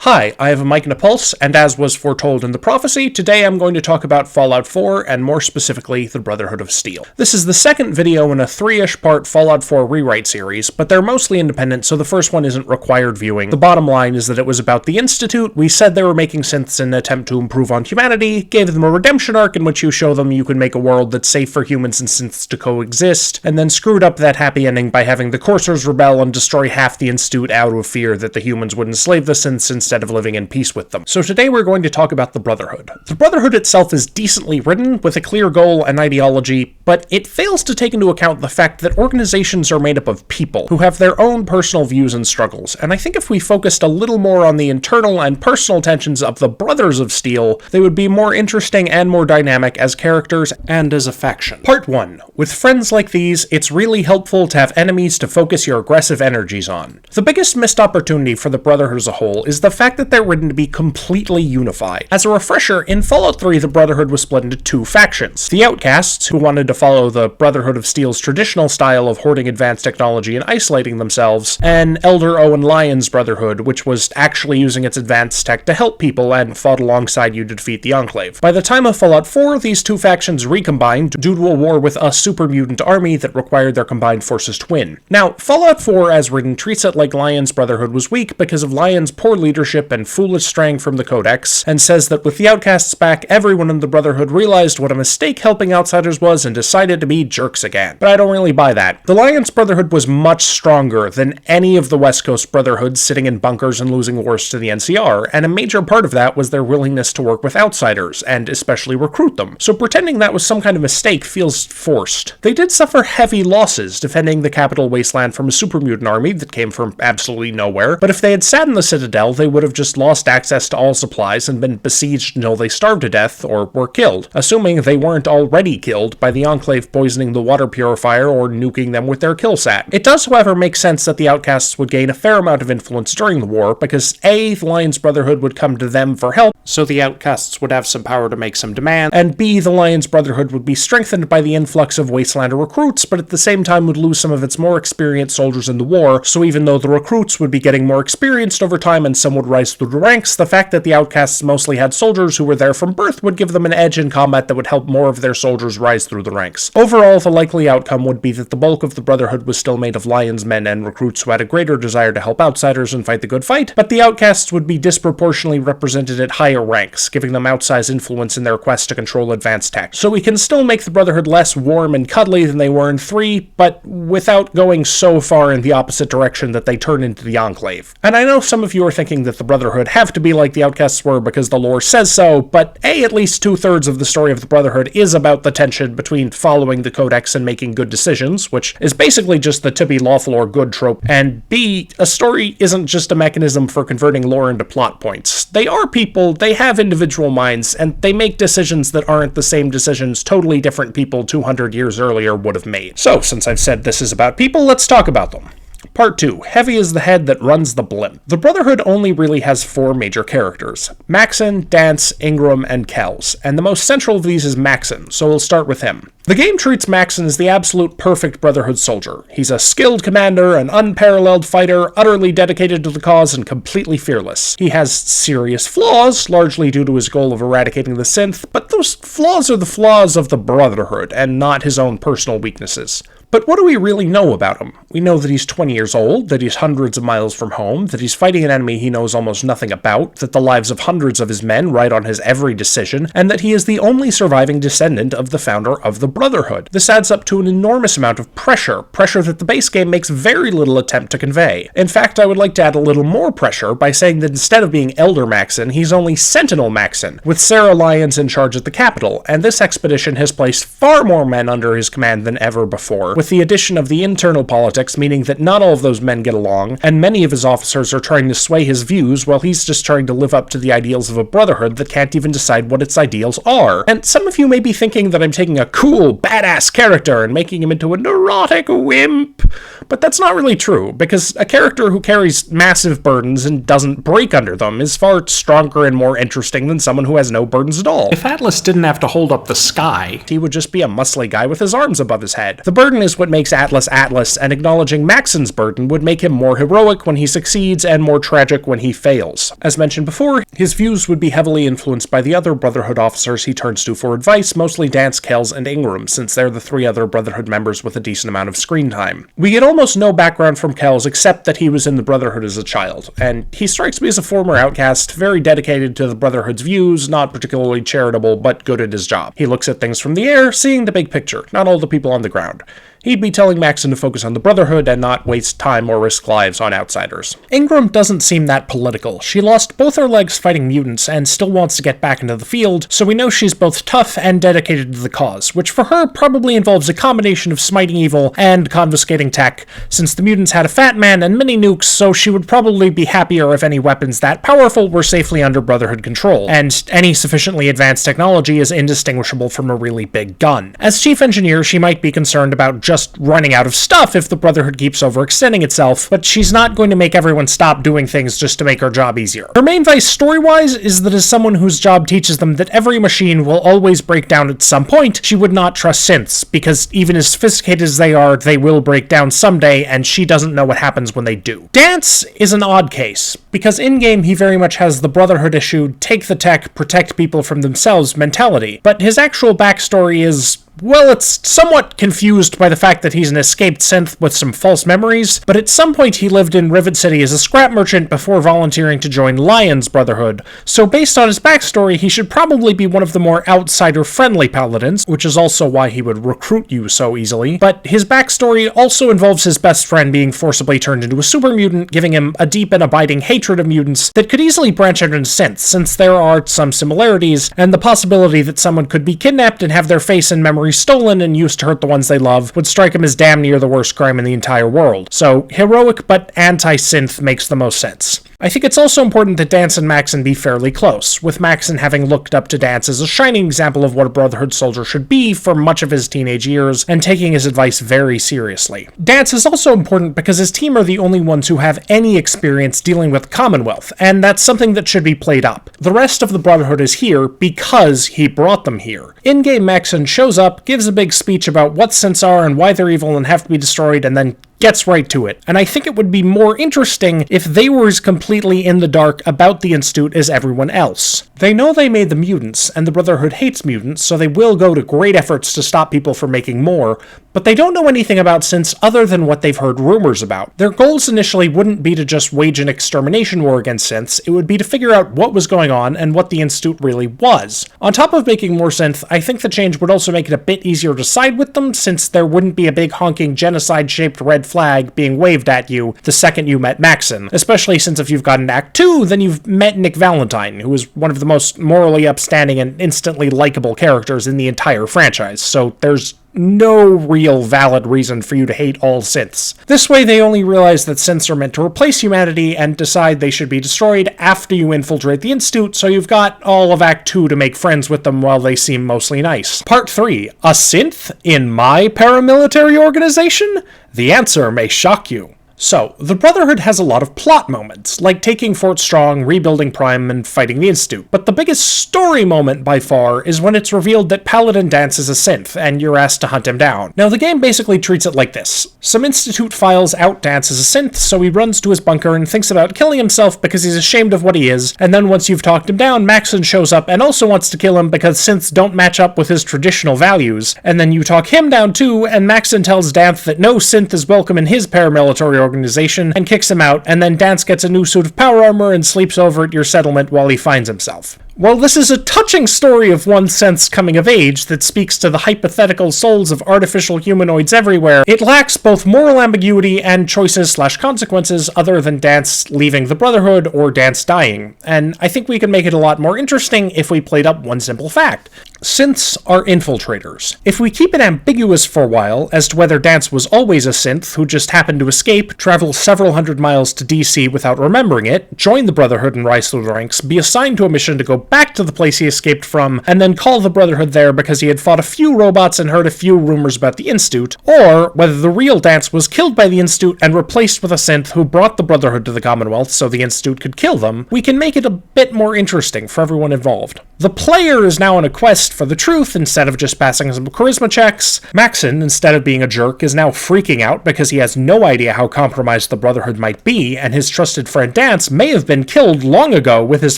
Hi, I have a mic and a pulse, and as was foretold in the prophecy, today I'm going to talk about Fallout 4, and more specifically, the Brotherhood of Steel. This is the second video in a 3-ish part Fallout 4 rewrite series, but they're mostly independent, so the first one isn't required viewing. The bottom line is that it was about the Institute. We said they were making synths in an attempt to improve on humanity, gave them a redemption arc in which you show them you can make a world that's safe for humans and synths to coexist, and then screwed up that happy ending by having the Coursers rebel and destroy half the Institute out of fear that the humans would enslave the synths instead of living in peace with them. So today we're going to talk about the Brotherhood. The Brotherhood itself is decently written, with a clear goal and ideology, but it fails to take into account the fact that organizations are made up of people who have their own personal views and struggles, and I think if we focused a little more on the internal and personal tensions of the Brothers of Steel, they would be more interesting and more dynamic as characters and as a faction. Part 1. With friends like these, it's really helpful to have enemies to focus your aggressive energies on. The biggest missed opportunity for the Brotherhood as a whole is the fact that they're written to be completely unified. As a refresher, in Fallout 3 the Brotherhood was split into two factions. The Outcasts, who wanted to follow the Brotherhood of Steel's traditional style of hoarding advanced technology and isolating themselves, and Elder Owen Lyon's Brotherhood, which was actually using its advanced tech to help people and fought alongside you to defeat the Enclave. By the time of Fallout 4, these two factions recombined due to a war with a super mutant army that required their combined forces to win. Now, Fallout 4 as written treats it like Lyon's Brotherhood was weak because of Lyon's poor leadership and foolish straying from the Codex, and says that with the Outcasts back, everyone in the Brotherhood realized what a mistake helping outsiders was and decided to be jerks again. But I don't really buy that. The Lyons Brotherhood was much stronger than any of the West Coast Brotherhoods sitting in bunkers and losing wars to the NCR, and a major part of that was their willingness to work with outsiders, and especially recruit them. So pretending that was some kind of mistake feels forced. They did suffer heavy losses defending the capital wasteland from a super mutant army that came from absolutely nowhere, but if they had sat in the Citadel, they would have just lost access to all supplies and been besieged until they starved to death or were killed, assuming they weren't already killed by the Enclave poisoning the water purifier or nuking them with their killsat. It does, however, make sense that the Outcasts would gain a fair amount of influence during the war, because A, the Lyons Brotherhood would come to them for help, so the Outcasts would have some power to make some demand, and B, the Lyons Brotherhood would be strengthened by the influx of Wastelander recruits, but at the same time would lose some of its more experienced soldiers in the war, so even though the recruits would be getting more experienced over time and some would rise through the ranks, the fact that the Outcasts mostly had soldiers who were there from birth would give them an edge in combat that would help more of their soldiers rise through the ranks. Overall, the likely outcome would be that the bulk of the Brotherhood was still made of Lyons men and recruits who had a greater desire to help outsiders and fight the good fight, but the Outcasts would be disproportionately represented at higher ranks, giving them outsized influence in their quest to control advanced tech. So we can still make the Brotherhood less warm and cuddly than they were in 3, but without going so far in the opposite direction that they turn into the Enclave. And I know some of you are thinking that the Brotherhood have to be like the Outcasts were because the lore says so, but A, at least 2/3 of the story of the Brotherhood is about the tension between following the Codex and making good decisions, which is basically just the to be lawful or good trope, and B, a story isn't just a mechanism for converting lore into plot points. They are people, they have individual minds, and they make decisions that aren't the same decisions totally different people 200 years earlier would have made. So, since I've said this is about people, let's talk about them. Part 2. Heavy is the head that runs the blimp. The Brotherhood only really has 4 major characters: Maxon, Dance, Ingram, and Kells, and the most central of these is Maxon, so we'll start with him. The game treats Maxon as the absolute perfect Brotherhood soldier. He's a skilled commander, an unparalleled fighter, utterly dedicated to the cause and completely fearless. He has serious flaws, largely due to his goal of eradicating the synth, but those flaws are the flaws of the Brotherhood, and not his own personal weaknesses. But what do we really know about him? We know that he's 20 years old, that he's hundreds of miles from home, that he's fighting an enemy he knows almost nothing about, that the lives of hundreds of his men ride on his every decision, and that he is the only surviving descendant of the founder of the Brotherhood. This adds up to an enormous amount of pressure that the base game makes very little attempt to convey. In fact, I would like to add a little more pressure by saying that instead of being Elder Maxon, he's only Sentinel Maxon, with Sarah Lyons in charge at the capital, and this expedition has placed far more men under his command than ever before, with the addition of the internal politics meaning that not all of those men get along, and many of his officers are trying to sway his views while he's just trying to live up to the ideals of a Brotherhood that can't even decide what its ideals are. And some of you may be thinking that I'm taking a cool, badass character and making him into a neurotic wimp, but that's not really true, because a character who carries massive burdens and doesn't break under them is far stronger and more interesting than someone who has no burdens at all. If Atlas didn't have to hold up the sky, he would just be a muscly guy with his arms above his head. The burden is is what makes Atlas Atlas, and acknowledging Maxon's burden would make him more heroic when he succeeds and more tragic when he fails. As mentioned before, his views would be heavily influenced by the other Brotherhood officers he turns to for advice, mostly Dance, Kels, and Ingram, since they're the three other Brotherhood members with a decent amount of screen time. We get almost no background from Kels except that he was in the Brotherhood as a child, and he strikes me as a former outcast, very dedicated to the Brotherhood's views, not particularly charitable, but good at his job. He looks at things from the air, seeing the big picture, not all the people on the ground. He'd be telling Maxon to focus on the Brotherhood and not waste time or risk lives on outsiders. Ingram doesn't seem that political. She lost both her legs fighting mutants and still wants to get back into the field, so we know she's both tough and dedicated to the cause, which for her probably involves a combination of smiting evil and confiscating tech, since the mutants had a Fat Man and mini nukes, so she would probably be happier if any weapons that powerful were safely under Brotherhood control, and any sufficiently advanced technology is indistinguishable from a really big gun. As chief engineer, she might be concerned about just running out of stuff if the Brotherhood keeps overextending itself, but she's not going to make everyone stop doing things just to make her job easier. Her main vice story-wise is that as someone whose job teaches them that every machine will always break down at some point, she would not trust synths, because even as sophisticated as they are, they will break down someday, and she doesn't know what happens when they do. Dance is an odd case, because in-game he very much has the Brotherhood issue, take the tech, protect people from themselves mentality, but his actual backstory is, well, it's somewhat confused by the fact that he's an escaped synth with some false memories, but at some point he lived in Rivet City as a scrap merchant before volunteering to join Lion's Brotherhood, so based on his backstory, he should probably be one of the more outsider-friendly paladins, which is also why he would recruit you so easily, but his backstory also involves his best friend being forcibly turned into a super mutant, giving him a deep and abiding hatred of mutants that could easily branch out into synths, since there are some similarities, and the possibility that someone could be kidnapped and have their face and memory stolen and used to hurt the ones they love would strike him as damn near the worst crime in the entire world. So, heroic but anti-synth makes the most sense. I think it's also important that Dance and Maxon be fairly close, with Maxon having looked up to Dance as a shining example of what a Brotherhood soldier should be for much of his teenage years, and taking his advice very seriously. Dance is also important because his team are the only ones who have any experience dealing with Commonwealth, and that's something that should be played up. The rest of the Brotherhood is here because he brought them here. In-game Maxon shows up, gives a big speech about what synths are and why they're evil and have to be destroyed, and then gets right to it. And I think it would be more interesting if they were as completely in the dark about the Institute as everyone else. They know they made the mutants, and the Brotherhood hates mutants, so they will go to great efforts to stop people from making more, but they don't know anything about synths other than what they've heard rumors about. Their goals initially wouldn't be to just wage an extermination war against synths, it would be to figure out what was going on and what the Institute really was. On top of making more synth, I think the change would also make it a bit easier to side with them, since there wouldn't be a big honking genocide-shaped red flag being waved at you the second you met Maxon, especially since if you've got an Act 2, then you've met Nick Valentine, who is one of the most morally upstanding and instantly likable characters in the entire franchise, so there's no real valid reason for you to hate all synths. This way they only realize that synths are meant to replace humanity and decide they should be destroyed after you infiltrate the Institute, so you've got all of Act 2 to make friends with them while they seem mostly nice. Part 3. A synth in my paramilitary organization? The answer may shock you. So, the Brotherhood has a lot of plot moments, like taking Fort Strong, rebuilding Prime, and fighting the Institute. But the biggest story moment, by far, is when it's revealed that Paladin Dance is a synth, and you're asked to hunt him down. Now, the game basically treats it like this. Some Institute files out Dance as a synth, so he runs to his bunker and thinks about killing himself because he's ashamed of what he is, and then once you've talked him down, Maxon shows up and also wants to kill him because synths don't match up with his traditional values, and then you talk him down too, and Maxon tells Dance that no synth is welcome in his paramilitary organization and kicks him out, and then Dance gets a new suit of power armor and sleeps over at your settlement while he finds himself. While this is a touching story of one synth's coming of age that speaks to the hypothetical souls of artificial humanoids everywhere, it lacks both moral ambiguity and choices/consequences other than Dance leaving the Brotherhood or Dance dying, and I think we can make it a lot more interesting if we played up one simple fact. Synths are infiltrators. If we keep it ambiguous for a while as to whether Dance was always a synth who just happened to escape, travel several hundred miles to DC without remembering it, join the Brotherhood and rise through the ranks, be assigned to a mission to go back to the place he escaped from, and then call the Brotherhood there because he had fought a few robots and heard a few rumors about the Institute, or whether the real Dance was killed by the Institute and replaced with a synth who brought the Brotherhood to the Commonwealth so the Institute could kill them, we can make it a bit more interesting for everyone involved. The player is now on a quest test for the truth instead of just passing some charisma checks. Maxon, instead of being a jerk, is now freaking out because he has no idea how compromised the Brotherhood might be, and his trusted friend Dance may have been killed long ago with his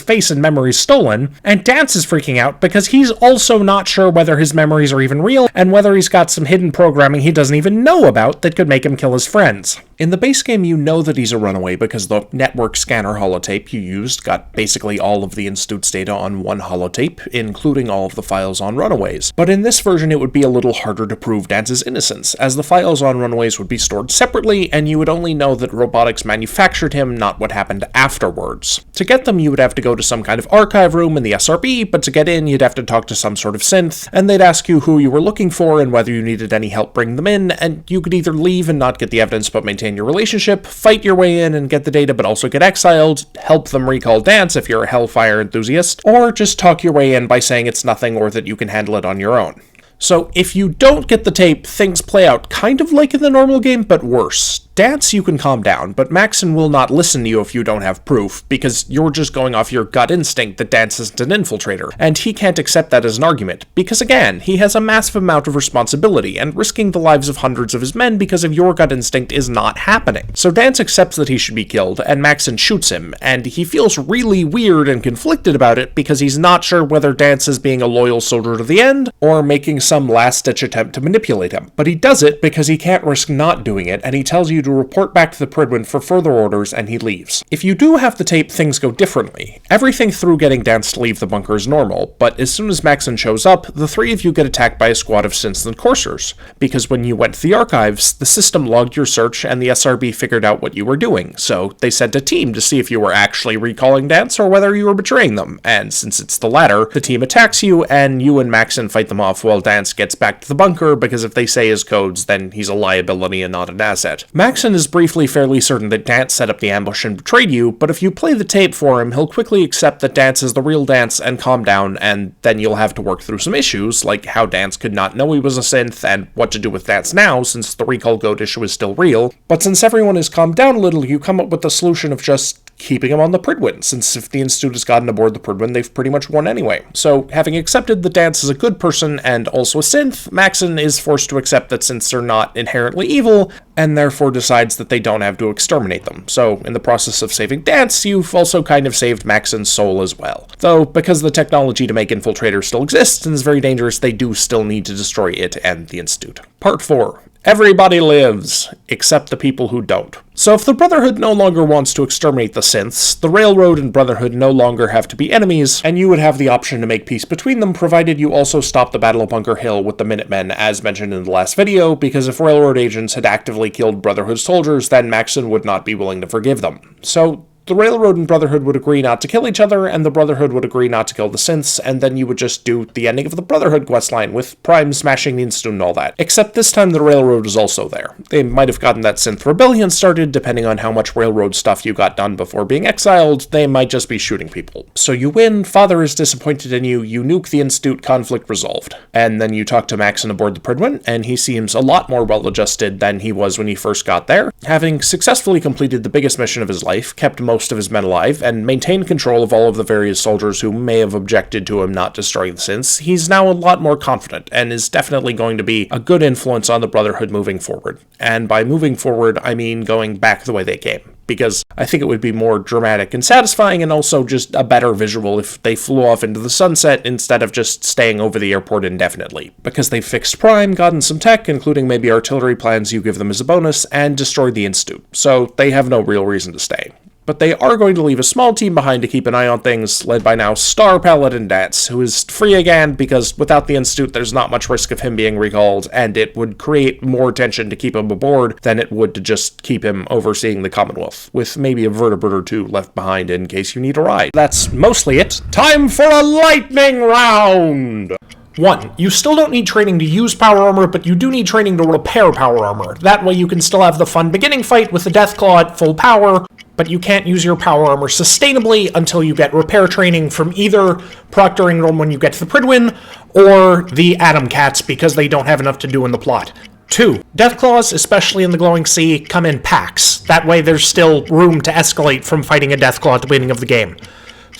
face and memories stolen, and Dance is freaking out because he's also not sure whether his memories are even real, and whether he's got some hidden programming he doesn't even know about that could make him kill his friends. In the base game, you know that he's a runaway because the network scanner holotape you used got basically all of the Institute's data on one holotape, including all of the files on runaways. But in this version, it would be a little harder to prove Dance's innocence, as the files on runaways would be stored separately, and you would only know that robotics manufactured him, not what happened afterwards. To get them, you would have to go to some kind of archive room in the SRB, but to get in, you'd have to talk to some sort of synth, and they'd ask you who you were looking for and whether you needed any help bringing them in, and you could either leave and not get the evidence but maintain your relationship, fight your way in and get the data but also get exiled, help them recall Dance if you're a Hellfire enthusiast, or just talk your way in by saying it's nothing or that you can handle it on your own. So if you don't get the tape, things play out kind of like in the normal game, but worse. Dance, you can calm down, but Maxon will not listen to you if you don't have proof, because you're just going off your gut instinct that Dance isn't an infiltrator, and he can't accept that as an argument, because again, he has a massive amount of responsibility, and risking the lives of hundreds of his men because of your gut instinct is not happening. So Dance accepts that he should be killed, and Maxon shoots him, and he feels really weird and conflicted about it because he's not sure whether Dance is being a loyal soldier to the end, or making some last-ditch attempt to manipulate him. But he does it because he can't risk not doing it, and he tells you to report back to the Pridwin for further orders, and he leaves. If you do have the tape, things go differently. Everything through getting Dance to leave the bunker is normal, but as soon as Maxon shows up, the three of you get attacked by a squad of synths and coursers, because when you went to the archives, the system logged your search and the SRB figured out what you were doing, so they sent a team to see if you were actually recalling Dance or whether you were betraying them, and since it's the latter, the team attacks you, and you and Maxon fight them off while Dance gets back to the bunker, because if they say his codes, then he's a liability and not an asset. Maxon is briefly fairly certain that Dance set up the ambush and betrayed you, but if you play the tape for him, he'll quickly accept that Dance is the real Dance and calm down, and then you'll have to work through some issues, like how Dance could not know he was a synth, and what to do with Dance now, since the recall code issue is still real. But since everyone has calmed down a little, you come up with the solution of just keeping him on the Pridwin, since if the Institute has gotten aboard the Pridwin, they've pretty much won anyway. So, having accepted that Dance is a good person and also a synth, Maxon is forced to accept that synths are not inherently evil, and therefore decides that they don't have to exterminate them. So, in the process of saving Dance, you've also kind of saved Maxon's soul as well. Though, because the technology to make infiltrators still exists and is very dangerous, they do still need to destroy it and the Institute. Part 4. Everybody lives, except the people who don't. So if the Brotherhood no longer wants to exterminate the synths, the Railroad and Brotherhood no longer have to be enemies, and you would have the option to make peace between them, provided you also stop the Battle of Bunker Hill with the Minutemen, as mentioned in the last video, because if Railroad agents had actively killed Brotherhood soldiers, then Maxon would not be willing to forgive them. So the Railroad and Brotherhood would agree not to kill each other, and the Brotherhood would agree not to kill the synths, and then you would just do the ending of the Brotherhood questline, with Prime smashing the Institute and all that. Except this time the Railroad is also there. They might have gotten that synth rebellion started, depending on how much Railroad stuff you got done before being exiled, they might just be shooting people. So you win, Father is disappointed in you, you nuke the Institute, conflict resolved. And then you talk to Maxon aboard the Pridwin, and he seems a lot more well-adjusted than he was when he first got there, having successfully completed the biggest mission of his life, kept most of his men alive, and maintained control of all of the various soldiers who may have objected to him not destroying the synths. He's now a lot more confident, and is definitely going to be a good influence on the Brotherhood moving forward. And by moving forward, I mean going back the way they came, because I think it would be more dramatic and satisfying, and also just a better visual if they flew off into the sunset instead of just staying over the airport indefinitely. Because they've fixed Prime, gotten some tech, including maybe artillery plans you give them as a bonus, and destroyed the Institute, so they have no real reason to stay. But they are going to leave a small team behind to keep an eye on things, led by now Star Paladin Dance, who is free again because without the Institute there's not much risk of him being recalled, and it would create more tension to keep him aboard than it would to just keep him overseeing the Commonwealth, with maybe a vertebrate or two left behind in case you need a ride. That's mostly it. Time for a lightning round! 1. You still don't need training to use power armor, but you do need training to repair power armor. That way you can still have the fun beginning fight with the Deathclaw at full power, but you can't use your power armor sustainably until you get repair training from either proctoring them when you get to the Pridwin, or the Atom Cats, because they don't have enough to do in the plot. 2. Deathclaws, especially in the Glowing Sea, come in packs. That way there's still room to escalate from fighting a Deathclaw at the beginning of the game.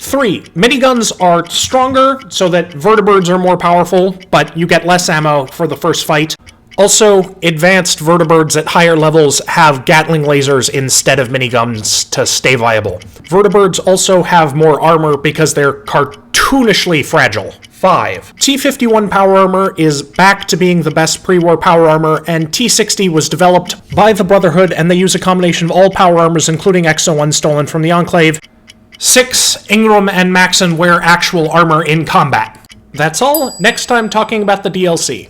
3. Miniguns are stronger, so that vertibirds are more powerful, but you get less ammo for the first fight. Also, advanced vertibirds at higher levels have Gatling lasers instead of miniguns to stay viable. Vertibirds also have more armor because they're cartoonishly fragile. 5. T-51 power armor is back to being the best pre-war power armor, and T-60 was developed by the Brotherhood, and they use a combination of all power armors, including Exo-1 stolen from the Enclave. 6. Ingram and Maxon wear actual armor in combat. That's all. Next time talking about the DLC.